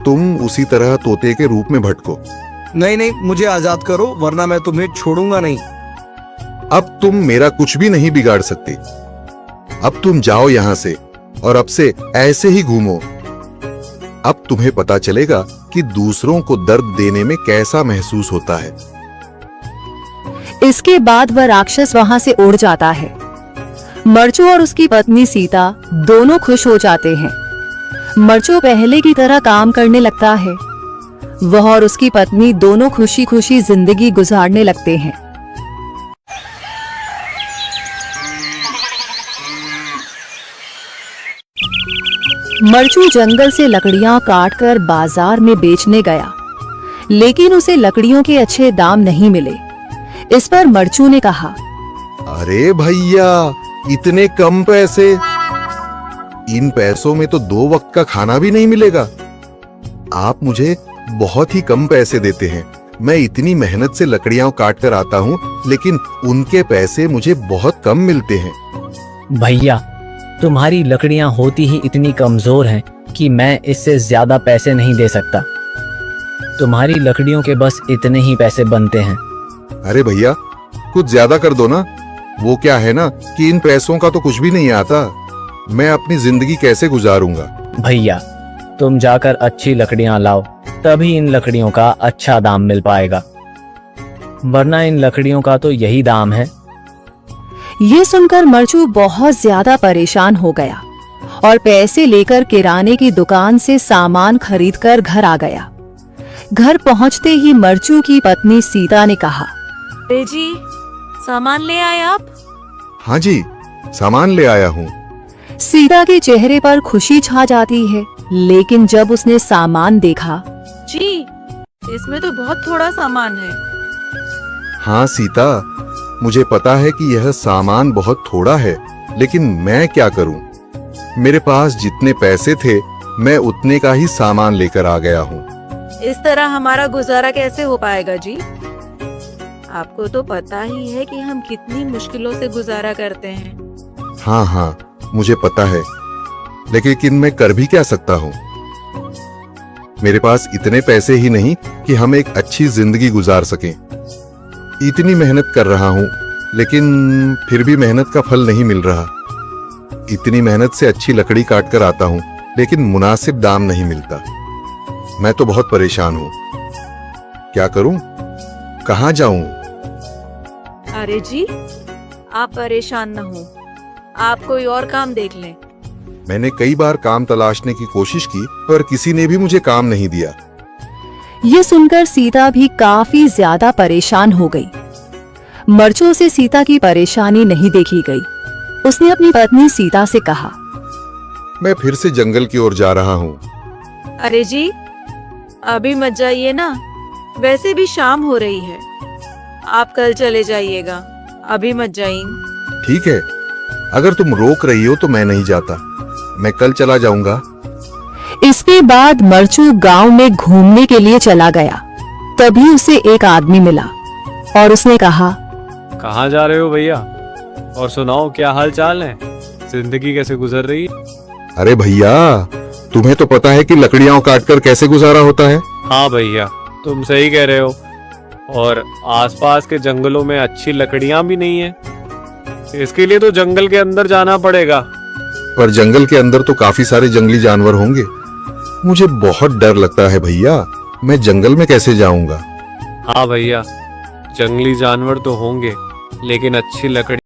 तुम उसी तरह तोते के रूप में भटको। नहीं नहीं, मुझे आजाद करो वरना मैं तुम्हें छोड़ूंगा नहीं। अब तुम मेरा कुछ भी नहीं बिगाड़ सकते। अब तुम जाओ यहां से और अब से ऐसे ही घूमो। अब तुम्हें पता चलेगा कि दूसरों को दर्द देने में कैसा महसूस होता है। इसके बाद वह राक्षस वहां से उड़ जाता है। मरचू और उसकी पत्नी सीता दोनों खुश हो जाते हैं। मरचू पहले की तरह काम करने लगता है। वह और उसकी पत्नी दोनों खुशी खुशी जिंदगी गुजारने लगते हैं। मरचू जंगल से लकड़ियां काटकर बाजार में बेचने गया, लेकिन उसे लकड़ियों के अच्छे दाम नहीं मिले। इस पर मरचू ने कहा, अरे भैया, इतने कम पैसे? इन पैसों में तो 2 वक्त का खाना भी नहीं मिलेगा। आप मुझे बहुत ही कम पैसे देते हैं। मैं इतनी मेहनत से लकड़ियां काट कर आता हूँ, लेकिन उनके पैसे मुझे बहुत कम मिलते हैं। भैया, तुम्हारी लकड़ियां होती ही इतनी कमजोर हैं कि मैं इससे ज्यादा पैसे नहीं दे सकता। तुम्हारी लकड़ियों के बस इतने ही पैसे बनते हैं। अरे भैया, कुछ ज्यादा कर दो ना। वो क्या है ना कि इन पैसों का तो कुछ भी नहीं आता। मैं अपनी जिंदगी कैसे गुजारूंगा? भैया, तुम जाकर अच्छी लकड़ियां लाओ, तभी इन लकड़ियों का अच्छा दाम मिल पाएगा, वरना इन लकड़ियों का तो यही दाम है। ये सुनकर मरचू बहुत ज्यादा परेशान हो गया और पैसे लेकर किराने की दुकान से सामान खरीदकर घर आ गया। घर पहुंचते ही मरचू की पत्नी सीता ने कहा, अरे जी, सामान ले आए आप? हाँ जी, सामान ले आया हूँ। सीता के चेहरे पर खुशी छा जाती है, लेकिन जब उसने सामान देखा, जी, इसमें तो बहुत थोड़ा सामान है। हाँ सीता, मुझे पता है कि यह सामान बहुत थोड़ा है, लेकिन मैं क्या करूं? मेरे पास जितने पैसे थे, मैं उतने का ही सामान लेकर आ गया हूँ। इस तरह हमारा गुजारा कैसे हो पाएगा जी? आपको तो पता ही है कि हम कितनी मुश्किलों से गुजारा करते हैं। हाँ हाँ, मुझे पता है, लेकिन मैं कर भी क्या सकता हूँ? मेरे पास इतने पैसे ही नहीं कि हम एक अच्छी जिंदगी गुजार सकें। इतनी मेहनत कर रहा हूँ, लेकिन फिर भी मेहनत का फल नहीं मिल रहा। इतनी मेहनत से अच्छी लकड़ी काट कर आता हूँ, लेकिन मुनासिब दाम नहीं मिलता। मैं तो बहुत परेशान हूँ। क्या करूँ? कहाँ जाऊँ? अरे जी, आप परेशान न हो, आप कोई और काम देख लें। मैंने कई बार काम तलाशने की कोशिश की, पर किसी ने भी मुझे काम नहीं दिया। ये सुनकर सीता भी काफी ज्यादा परेशान हो गई। मरचू से सीता की परेशानी नहीं देखी गई। उसने अपनी पत्नी सीता से कहा, मैं फिर से जंगल की ओर जा रहा हूँ। अरे जी, अभी मत जाइए ना, वैसे भी शाम हो रही है। आप कल चले जाइएगा, अभी मत जाइए। ठीक है, अगर तुम रोक रही हो तो मैं नहीं जाता। मैं कल चला जाऊंगा। इसके बाद मरचू गांव में घूमने के लिए चला गया। तभी उसे एक आदमी मिला और उसने कहा, कहाँ जा रहे हो भैया? और सुनाओ, क्या हाल चाल है? जिंदगी कैसे गुजर रही है? अरे भैया, तुम्हें तो पता है कि लकड़ियां काटकर कैसे गुजारा होता है। हाँ भैया, तुम सही कह रहे हो। और आसपास के जंगलों में अच्छी लकड़ियां भी नहीं है। इसके लिए तो जंगल के अंदर जाना पड़ेगा। पर जंगल के अंदर तो काफी सारे जंगली जानवर होंगे। मुझे बहुत डर लगता है भैया, मैं जंगल में कैसे जाऊंगा? हाँ भैया, जंगली जानवर तो होंगे, लेकिन अच्छी लकड़ी